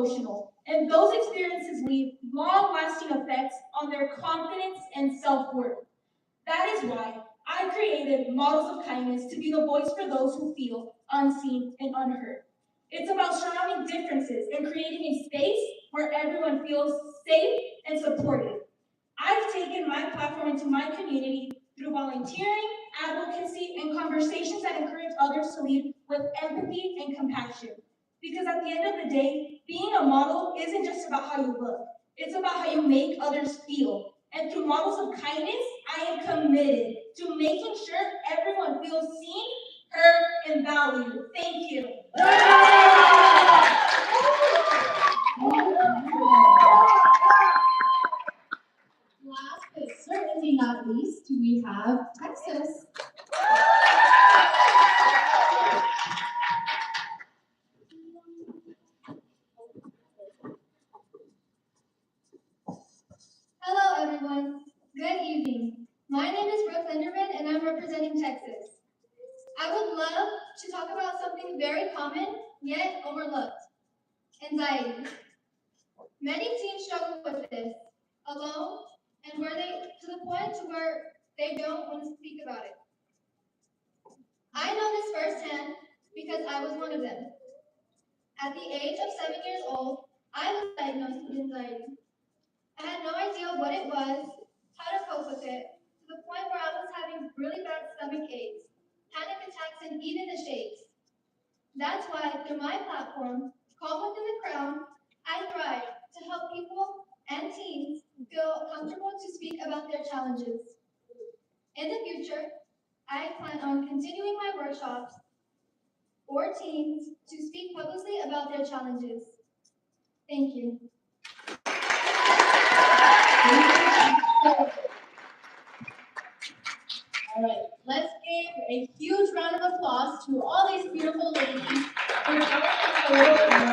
emotional, and those experiences leave long-lasting effects on their confidence and self-worth. That is why I created Models of Kindness to be the voice for those who feel unseen and unheard. It's about surrounding differences and creating a space where everyone feels safe and supported. I've taken my platform into my community through volunteering, advocacy, and conversations that encourage others to lead with empathy and compassion. Because at the end of the day, being a model isn't just about how you look, it's about how you make others feel. And through Models of Kindness, I am committed to making sure everyone feels seen, heard, and valued. Thank you. Last but certainly not least, we have Texas. Hello, everyone. Good evening. My name is Brooke Linderman, and I'm representing Texas. I would love to talk about something very common yet overlooked: anxiety. Many teens struggle with this, alone, and where they to the point to where they don't want to speak about it. I know this firsthand because I was one of them. At the age of 7 years old, I was diagnosed with anxiety. I had no idea what it was, how to cope with it, to the point where I was having really bad stomach aches, panic attacks, and even the shakes. That's why, through my platform, called Within the Crown, I thrive to help people and teens feel comfortable to speak about their challenges. In the future, I plan on continuing my workshops for teens to speak publicly about their challenges. Thank you. All right, let's give a huge round of applause to all these beautiful ladies for telling us a little bit more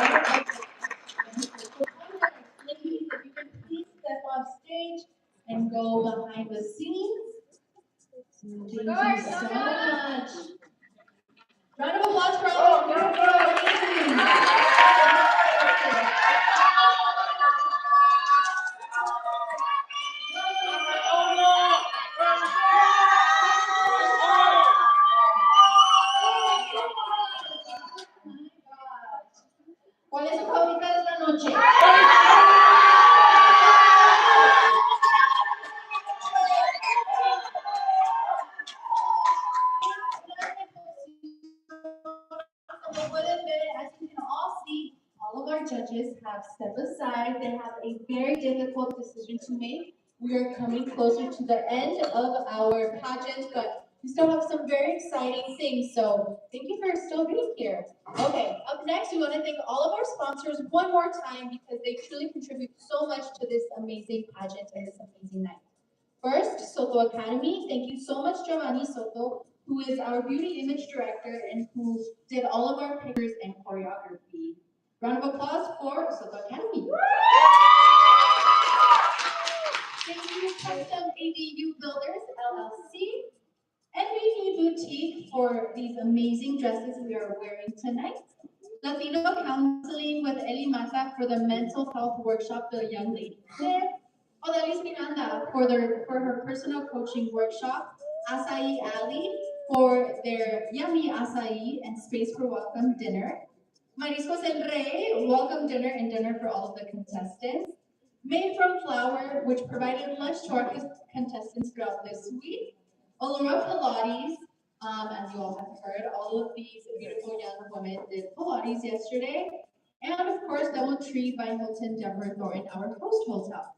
about ladies, if you can please step off stage and go behind the scenes. Thank you so much. Round of applause for all these beautiful ladies. ¿Cuál es su favorita de esta noche? Como pueden ver, as you can all see, all of our judges have stepped aside. They have a very difficult decision to make. We are coming closer to the end of our pageant, but we still have some very exciting things. So thank you for still being here. Okay, up next, we want to thank all of our sponsors one more time because they truly contribute so much to this amazing pageant and this amazing night. First, Soto Academy. Thank you so much, Giovanni Soto, who is our beauty image director and who did all of our pictures and choreography. Round of applause for Soto Academy. Thank you, Custom ABU Builders LLC, MVP Boutique for these amazing dresses we are wearing tonight. Latino Counseling with Eli Mata for the mental health workshop the young lady did. Odalis Miranda for her personal coaching workshop. Acai Ali for their yummy acai and space for welcome dinner. Mariscos El Rey, welcome dinner and dinner for all of the contestants. Made from Flour, which provided lunch to our contestants throughout this week. Olora Pilates, as you all have heard, all of these beautiful young women did Pilates yesterday. And of course, Doubletree by Hilton Denver Thornton, our host hotel.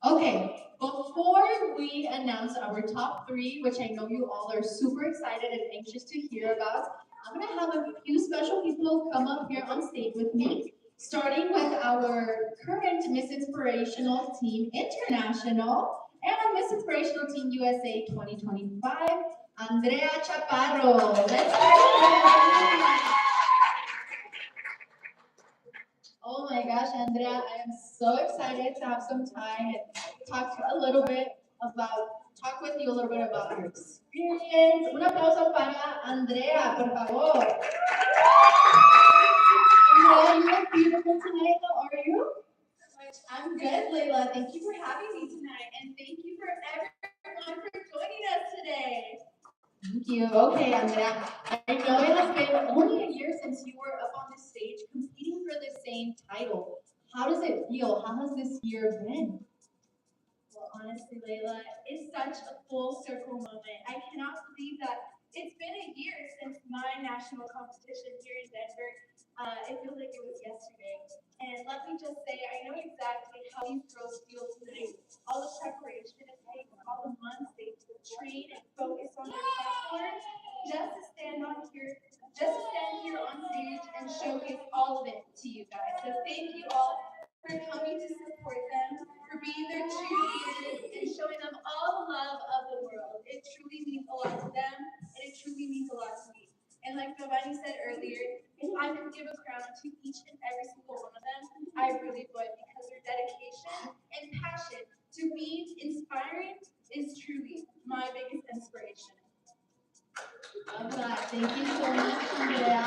Okay, before we announce our top three, which I know you all are super excited and anxious to hear about, I'm gonna have a few special people come up here on stage with me, starting with our current Miss Inspirational Team International and Miss Inspirational Team USA 2025, Andrea Chaparro. Let's start. Oh my gosh, Andrea, I am so excited to have some time and talk talk with you a little bit about your experience. Un aplauso para Andrea, por favor. Andrea, you look beautiful tonight. How Layla. Thank you for having me tonight, and thank you for everyone for joining us today. Thank you. Okay, Andrea. I know it has been only a year since you were up on the stage competing for the same title. How does it feel? How has this year been? Well, honestly, Layla, it's such a full circle moment. I cannot believe that it's been a year since my national competition here in Denver. It feels like it was yesterday. And let me just say, I know exactly how these girls feel tonight. All the preparation it takes, all the months they train and focus on their platform, just to stand here on stage and showcase all of it to you guys. So thank you all for coming to support them, for being their cheerleaders, and showing them all the love of the world. It truly means a lot to them, and it truly means a lot to me. And like Giovanni said earlier, if I could give a crown to each and every single one of them, I really would, because their dedication and passion to be inspiring is truly my biggest inspiration. Love that. Thank you so much, Andrea.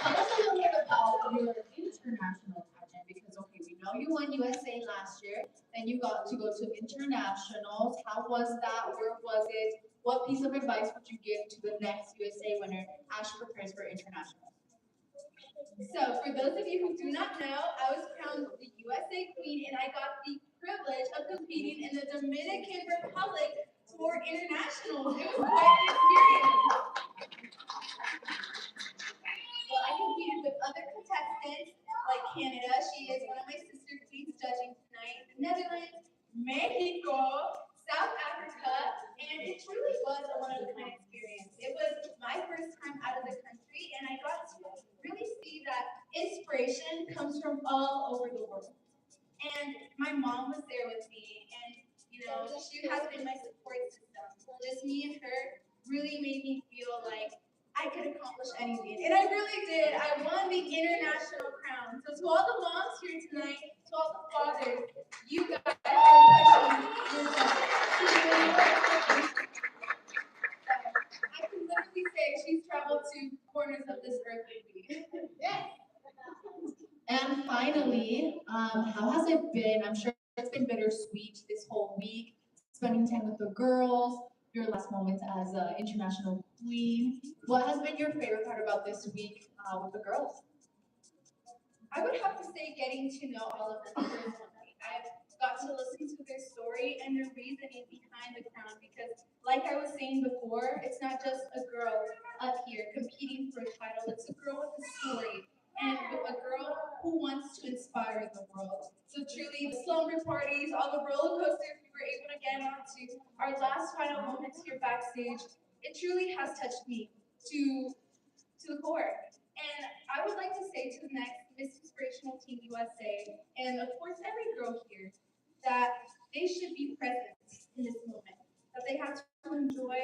Tell us a little bit about your international pageant, because okay, we know you won USA last year, then you got to go to internationals. How was that? Where was it? What piece of advice would you give to the next USA winner as she prepares for internationals? So, for those of you who do not know, I was crowned the USA Queen, and I got the privilege of competing in the Dominican Republic for internationals. It was quite an experience. Well, I competed with other contestants like Canada. She is one of my sister queens judging tonight. The Netherlands, Mexico, South Africa, and it truly was a one-of-a-kind experience. It was my first time out of the country, and I got to really see that inspiration comes from all over the world. And my mom was there with me, and she has been my support system. Just me and her really made me feel like I could accomplish anything. And I really did. I won the international crown. So to all the moms here tonight, to all the fathers, you guys are pushing yourself. I can literally say she's traveled to corners of this earth with me. Yes. And finally, how has it been? I'm sure it's been bittersweet this whole week, spending time with the girls, your last moments as an international queen. What has been your favorite part about this week with the girls? I would have to say getting to know all of them personally. I've got to listen to their story and their reasoning behind the crown because, like I was saying before, it's not just a girl up here competing for a title, it's a girl with a story and a girl who wants to inspire the world. So truly, the slumber parties, all the roller coasters we were able to get onto, our last final moments here backstage, it truly has touched me to the core. And I would like to say to the next Miss Inspirational Team USA, and of course every girl here, that they should be present in this moment, that they have to enjoy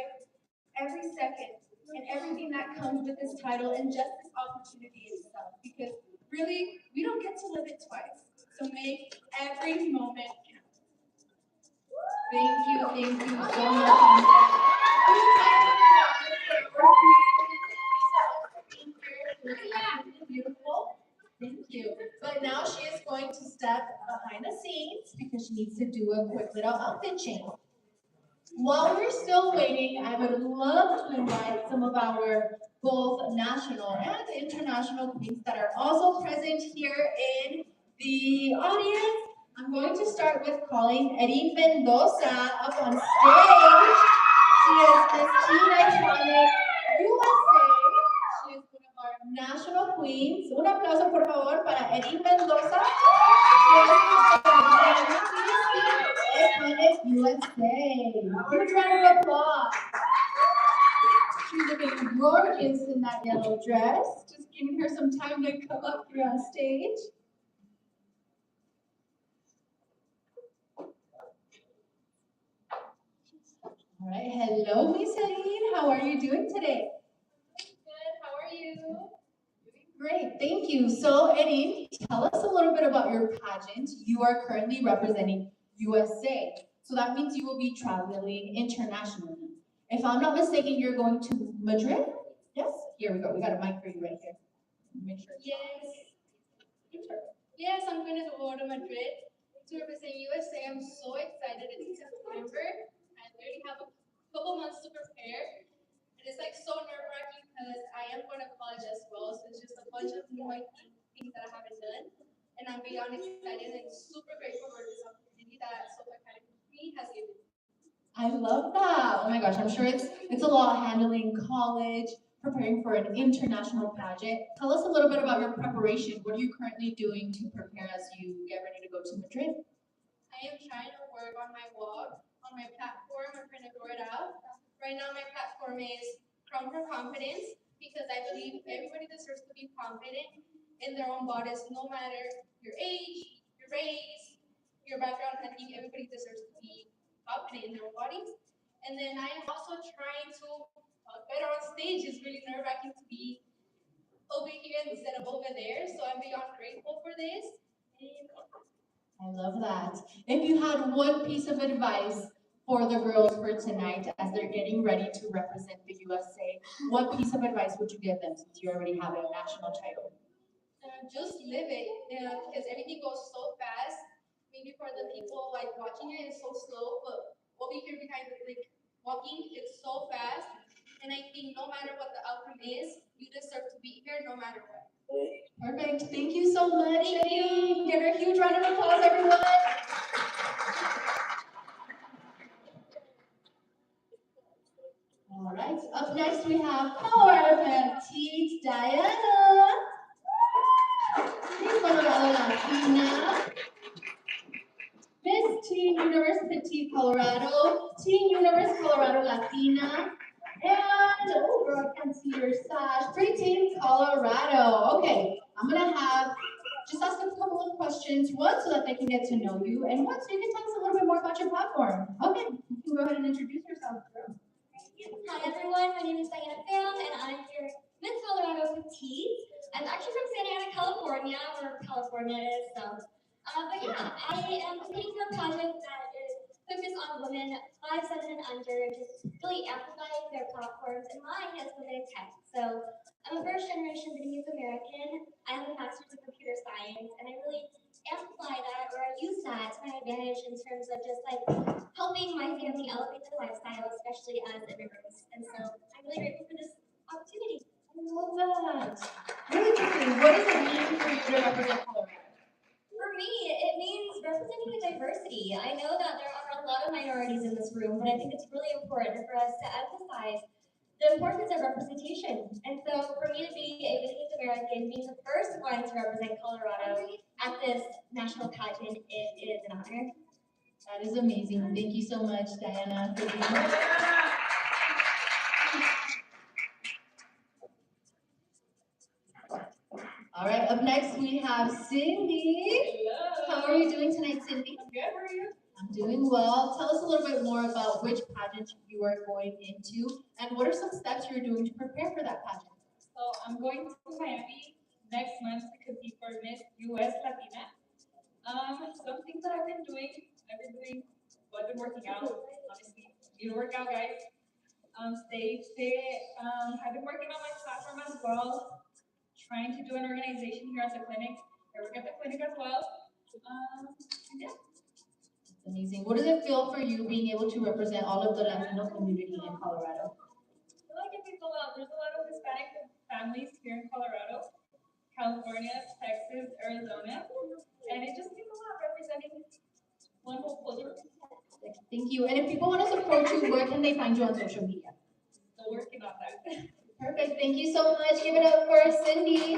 every second and everything that comes with this title and just this opportunity itself, because really, we don't get to live it twice. So make every moment count. Thank you so much. Beautiful. Thank you. But now she is going to step behind the scenes because she needs to do a quick little outfit change. While we're still waiting, I would love to invite some of our both national and international queens that are also present here in the audience. I'm going to start with calling Erin Mendoza up on stage. She is Miss Teen Iconic USA. She is one of our national queens. Un aplauso, por favor, para Erin Mendoza. Iconic USA. Huge round of applause. She's looking gorgeous in that yellow dress. Just giving her some time to come up here on stage. All right, hello, Miss Erin. How are you doing today? Good. How are you? Doing great. Thank you. So, Erin, tell us a little bit about your pageant. You are currently representing USA. So that means you will be traveling internationally. If I'm not mistaken, you're going to Madrid? Yes? Here we go. We got a mic for you right here. Make sure. Yes. Yes, I'm going to go to Madrid to represent USA. I'm so excited. It's September. I literally have a couple months to prepare. And it's like so nerve-wracking because I am going to college as well. So it's just a bunch of new things that I haven't done. And I'm beyond excited and super grateful for this opportunity that SoFi Academy has given me. I love that. Oh my gosh, I'm sure it's a lot handling college, preparing for an international pageant. Tell us a little bit about your preparation. What are you currently doing to prepare as you get ready to go to Madrid? I am trying to work on my blog, on my platform. I'm trying to grow it out. Right now, my platform is Crown for Confidence because I believe everybody deserves to be confident in their own bodies, no matter your age, your race, your background. I think everybody deserves to be confident in their own bodies. And then I am also trying to talk better on stage. It's really nerve wracking to be over here instead of over there. So I'm beyond grateful for this. I love that. If you had one piece of advice for the girls for tonight as they're getting ready to represent the USA, what piece of advice would you give them since you already have a national title? Just live it, because everything goes so fast. Maybe for the people like watching it, it's so slow, but over here behind the like walking, it's so fast. And I think no matter what the outcome is, you deserve to be here no matter what. Perfect. Thank you so much. Thank you. Give her a huge round of applause, everyone. All right. Up next, we have Colorado Petite Diana. Team Colorado Latina. Miss Teen Universe Petite Colorado. Teen Universe Colorado Latina. And, oh, girl, I can't see your sash. Preteen Colorado. Okay, I'm going to have just ask a couple of questions. One, so that they can get to know you, and one, so you can tell us a little bit more about your platform. Okay, you can go ahead and introduce yourself, girl. Hi everyone, my name is Diana Pham and I'm here Miss Colorado Petite. I'm actually from Santa Ana, California, where California is. But yeah, I am competing for a project that is focused on women 5, 7, and under, just really amplifying their platforms. And mine is women in tech. So I'm a first generation Vietnamese American. I have a master's in computer science, and I really amplify that, or I use that to my advantage in terms of just like helping my family elevate their lifestyle, especially as immigrants. And so I'm really grateful for this opportunity. I love that. Really quickly, what does it mean for you to represent Colorado? For me, it means representing the diversity. I know that there are a lot of minorities in this room, but I think it's really important for us to emphasize the importance of representation. And so for me to be a Vietnamese American, being the first one to represent Colorado at this national pageant, it is an honor. That is amazing. Thank you so much, Diana, for being here. All right, up next we have Cindy. Hello. How are you doing tonight, Cindy? I'm good. How are you? I'm doing well. Tell us a little bit more about which pageant you are going into and what are some steps you're doing to prepare for that pageant? So I'm going to Miami next month to compete for Miss US Latina. Some things that I've been doing, well, I've been working out, honestly. You work out, guys. Stay fit. I've been working on my platform as well, trying to do an organization here at the clinic. I work at the clinic as well. Yeah. That's amazing. What does it feel for you being able to represent all of the Latino community in Colorado? I feel like it means a lot. There's a lot of Hispanic families here in Colorado, California, Texas, Arizona, and it just means a lot representing one whole culture. Thank you. And if people want to support you, where can they find you on social media? Still working on that. Perfect. Thank you so much. Give it up for Cindy.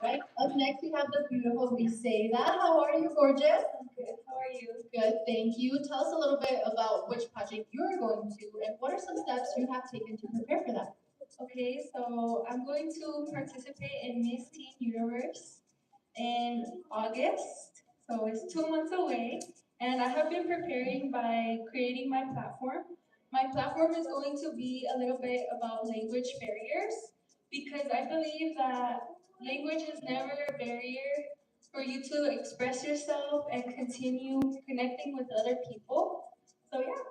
All right. Up next, we have the beautiful Riseda. How are you, gorgeous? I'm good. How are you? Good. Thank you. Tell us a little bit about which project you're going to and what are some steps you have taken to prepare for that? Okay, so I'm going to participate in Miss Teen Universe in August. So it's 2 months away. And I have been preparing by creating my platform. My platform is going to be a little bit about language barriers because I believe that language is never a barrier for you to express yourself and continue connecting with other people. So yeah.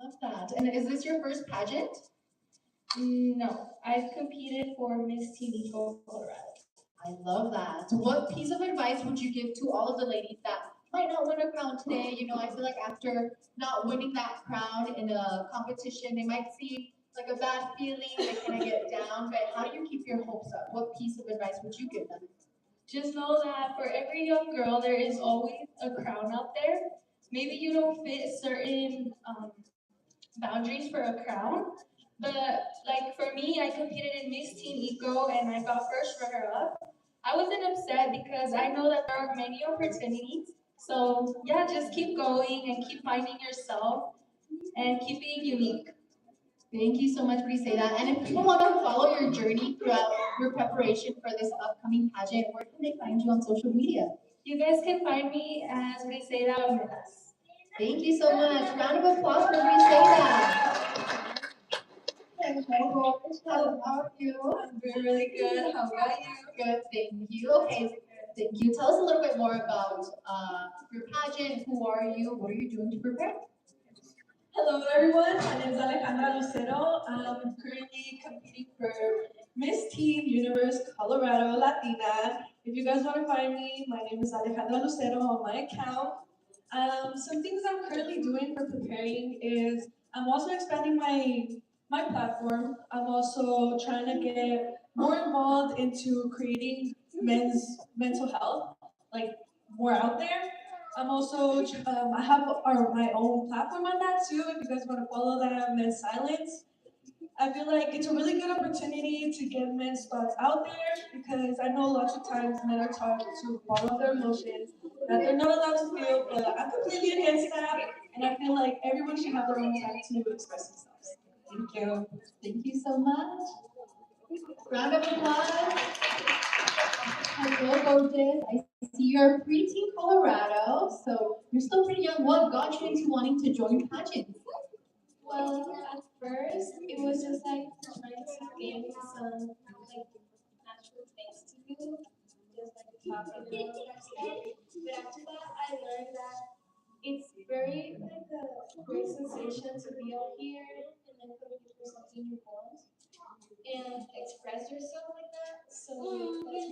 Love that. And is this your first pageant? No, I've competed for Miss TV Colorado. I love that. So what piece of advice would you give to all of the ladies that might not win a crown today? You know, I feel like after not winning that crown in a competition, they might see like a bad feeling, they kind of get down, but how do you keep your hopes up? What piece of advice would you give them? Just know that for every young girl, there is always a crown out there. Maybe you don't fit certain boundaries for a crown, but like for me, I competed in Miss Teen Eco and I got first runner up. I wasn't upset because I know that there are many opportunities. So yeah, just keep going and keep finding yourself and keep being unique. Thank you so much for say that. And if people want to follow your journey throughout your preparation for this upcoming pageant, where can they find you on social media? You guys can find me as Briseida Almedas. Thank you so much. Round of applause for Briseida. How are you? I'm doing really good. How about you? Good, thank you. Okay, thank you. Tell us a little bit more about your pageant. Who are you? What are you doing to prepare? Hello everyone, my name is Alejandra Lucero. I'm currently competing for Miss Teen Universe Colorado Latina. If you guys want to find me, my name is Alejandra Lucero on my account. Some things I'm currently doing for preparing is I'm also expanding my platform. I'm also trying to get more involved into creating men's mental health, like more out there. I'm also I have my own platform on that too. If you guys want to follow that, Men's Silence. I feel like it's a really good opportunity to get men's thoughts out there because I know lots of times men are taught to follow their emotions that they're not allowed to feel, but I'm completely against that, and I feel like everyone should have their own time to express themselves. Thank you. Thank you so much. Round of applause. Hello, gorgeous. I see you're pre-teen Colorado, so you're still pretty young. What got you into wanting to join pageants? Well, at first, it was just like trying to gain some like natural things to do, just like talking about that stuff. But after that, I learned that it's very like a great sensation to be out here and then coming for something you want and express yourself like that. So that's